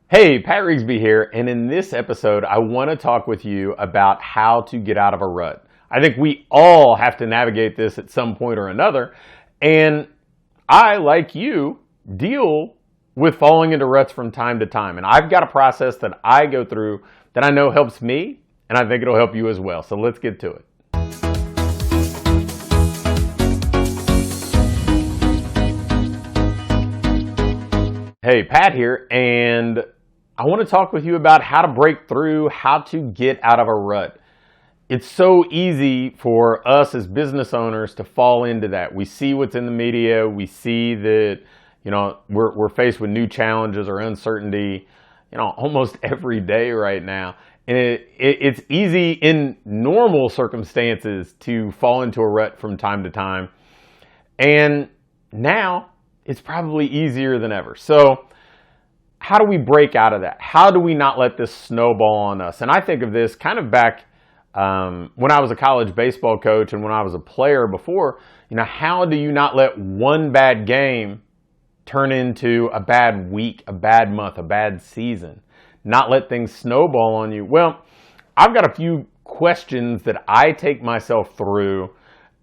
Hey, Pat Rigsby here, and in this episode, I want to talk with you about how to get out of a rut. I think we all have to navigate this at some point or another, and I, like you, deal with falling into ruts from time to time. And I've got a process that I go through that I know helps me, and I think it'll help you as well. So let's get to it. Hey, Pat here, and I want to talk with you about how to break through, how to get out of a rut. It's so easy for us as business owners to fall into that. We see what's in the media. We see that, we're faced with new challenges or uncertainty, almost every day right now. And it's easy in normal circumstances to fall into a rut from time to time. And now it's probably easier than ever. So how do we break out of that? How do we not let this snowball on us? And I think of this kind of back when I was a college baseball coach and when I was a player before. How do you not let one bad game turn into a bad week, a bad month, a bad season? Not let things snowball on you. Well, I've got a few questions that I take myself through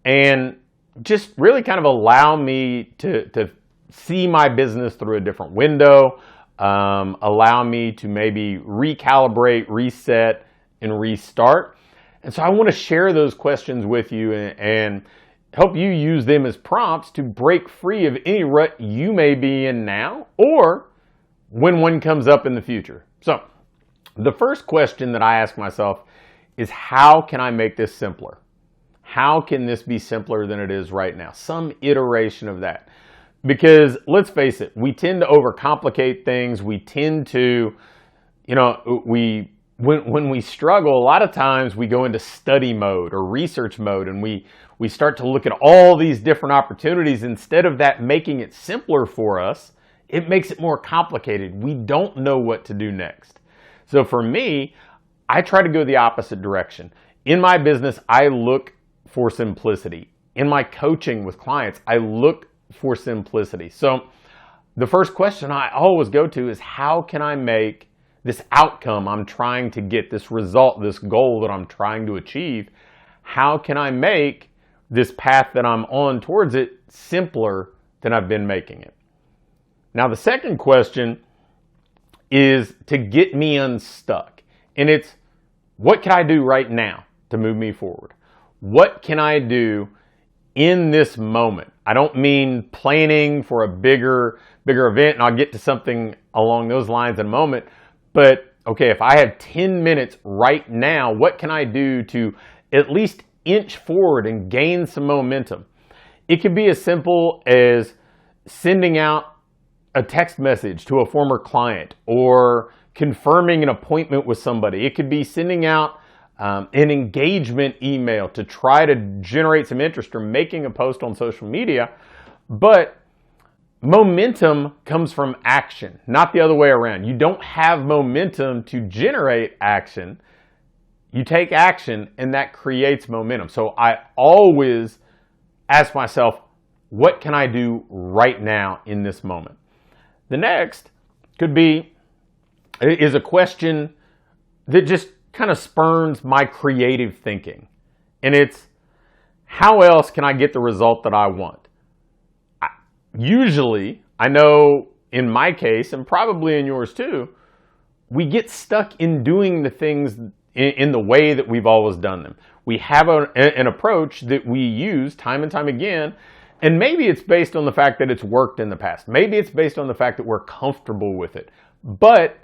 and just really kind of allow me to see my business through a different window. Allow me to maybe recalibrate, reset, and restart. And so I want to share those questions with you and help you use them as prompts to break free of any rut you may be in now or when one comes up in the future. So the first question that I ask myself is, how can I make this simpler? How can this be simpler than it is right now? Some iteration of that. Because let's face it, we tend to overcomplicate things. We tend to, when we struggle, a lot of times we go into study mode or research mode, and we start to look at all these different opportunities. Instead of that making it simpler for us, it makes it more complicated. We don't know what to do next. So for me, I try to go the opposite direction. In my business, I look for simplicity. In my coaching with clients, I look for simplicity. So the first question I always go to is, how can I make this outcome I'm trying to get, this result, this goal that I'm trying to achieve, how can I make this path that I'm on towards it simpler than I've been making it? Now, the second question is to get me unstuck. And it's, what can I do right now to move me forward? What can I do in this moment? I don't mean planning for a bigger event, and I'll get to something along those lines in a moment. But okay, if I have 10 minutes right now, what can I do to at least inch forward and gain some momentum? It could be as simple as sending out a text message to a former client or confirming an appointment with somebody. It could be sending out an engagement email to try to generate some interest, or making a post on social media. But momentum comes from action, not the other way around. You don't have momentum to generate action. You take action, and that creates momentum. So I always ask myself, what can I do right now in this moment? The next is a question that just kind of spurns my creative thinking. And it's, how else can I get the result that I want? Usually, I know in my case, and probably in yours too, we get stuck in doing the things in the way that we've always done them. We have an approach that we use time and time again, and maybe it's based on the fact that it's worked in the past. Maybe it's based on the fact that we're comfortable with it. But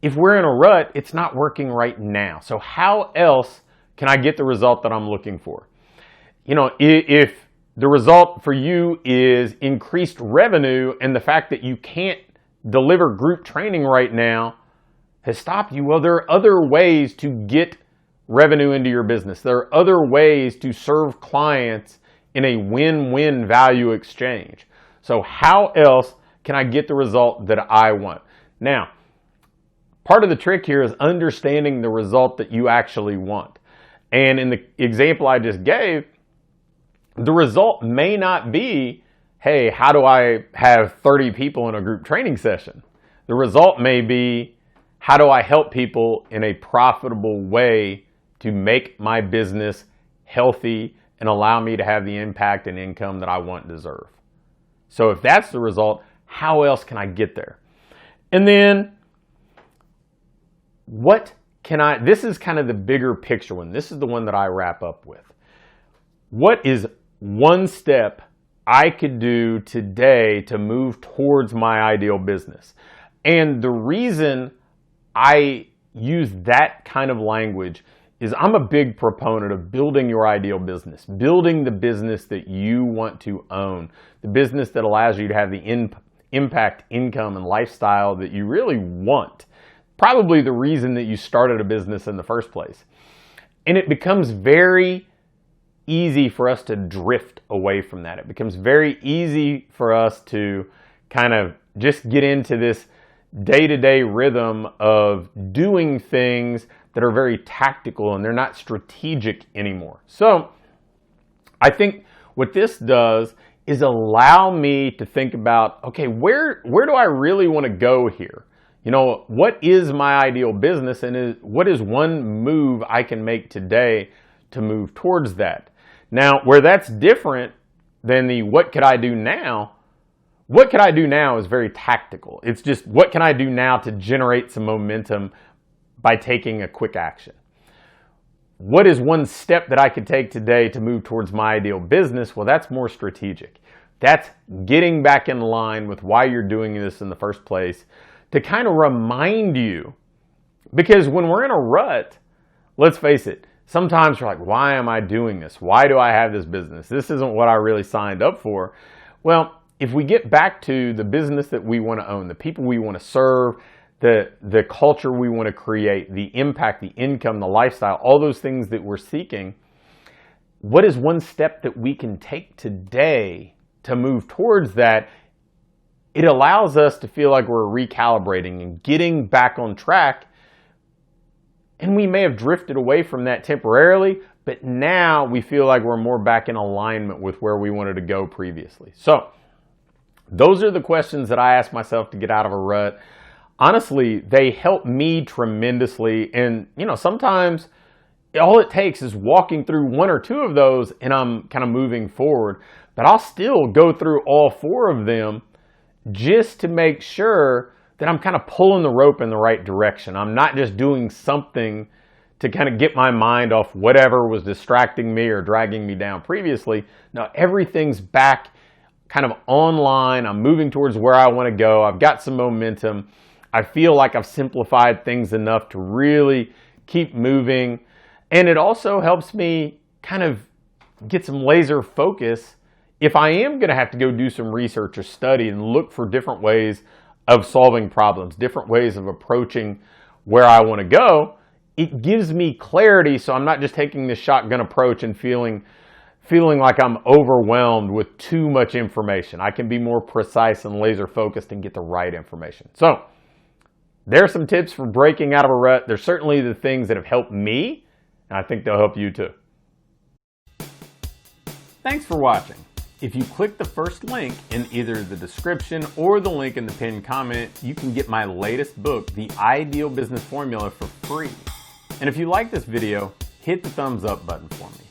if we're in a rut, it's not working right now. So how else can I get the result that I'm looking for? If the result for you is increased revenue and the fact that you can't deliver group training right now has stopped you, well, there are other ways to get revenue into your business. There are other ways to serve clients in a win-win value exchange. So how else can I get the result that I want? Now, part of the trick here is understanding the result that you actually want. And in the example I just gave, the result may not be, hey, how do I have 30 people in a group training session? The result may be, how do I help people in a profitable way to make my business healthy and allow me to have the impact and income that I want and deserve? So if that's the result, how else can I get there? And then, this is kind of the bigger picture one. This is the one that I wrap up with. What is one step I could do today to move towards my ideal business? And the reason I use that kind of language is I'm a big proponent of building your ideal business, building the business that you want to own, the business that allows you to have the impact, income, and lifestyle that you really want. Probably the reason that you started a business in the first place. And it becomes very easy for us to drift away from that. It becomes very easy for us to kind of just get into this day-to-day rhythm of doing things that are very tactical and they're not strategic anymore. So I think what this does is allow me to think about, okay, where do I really want to go here? You know, what is my ideal business, and what is one move I can make today to move towards that? Now, where that's different than the what could I do now, what could I do now is very tactical. It's just, what can I do now to generate some momentum by taking a quick action? What is one step that I could take today to move towards my ideal business? Well, that's more strategic. That's getting back in line with why you're doing this in the first place, to kind of remind you. Because when we're in a rut, let's face it, sometimes you're like, why am I doing this? Why do I have this business? This isn't what I really signed up for. Well, if we get back to the business that we want to own, the people we want to serve, the culture we want to create, the impact, the income, the lifestyle, all those things that we're seeking, what is one step that we can take today to move towards that? It allows us to feel like we're recalibrating and getting back on track. And we may have drifted away from that temporarily, but now we feel like we're more back in alignment with where we wanted to go previously. So those are the questions that I ask myself to get out of a rut. Honestly, they help me tremendously. And, you know, sometimes all it takes is walking through one or two of those and I'm kind of moving forward. But I'll still go through all four of them just to make sure that I'm kind of pulling the rope in the right direction. I'm not just doing something to kind of get my mind off whatever was distracting me or dragging me down previously. No, everything's back kind of online. I'm moving towards where I want to go. I've got some momentum. I feel like I've simplified things enough to really keep moving. And it also helps me kind of get some laser focus if I am going to have to go do some research or study and look for different ways of solving problems, different ways of approaching where I want to go. It gives me clarity, so I'm not just taking this shotgun approach and feeling like I'm overwhelmed with too much information. I can be more precise and laser focused and get the right information. So there are some tips for breaking out of a rut. They're certainly the things that have helped me, and I think they'll help you too. Thanks for watching. If you click the first link in either the description or the link in the pinned comment, you can get my latest book, The Ideal Business Formula, for free. And if you like this video, hit the thumbs up button for me.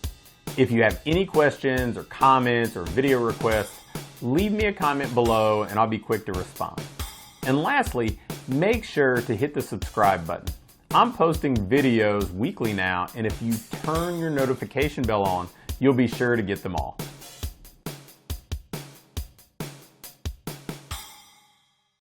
If you have any questions or comments or video requests, leave me a comment below and I'll be quick to respond. And lastly, make sure to hit the subscribe button. I'm posting videos weekly now, and if you turn your notification bell on, you'll be sure to get them all.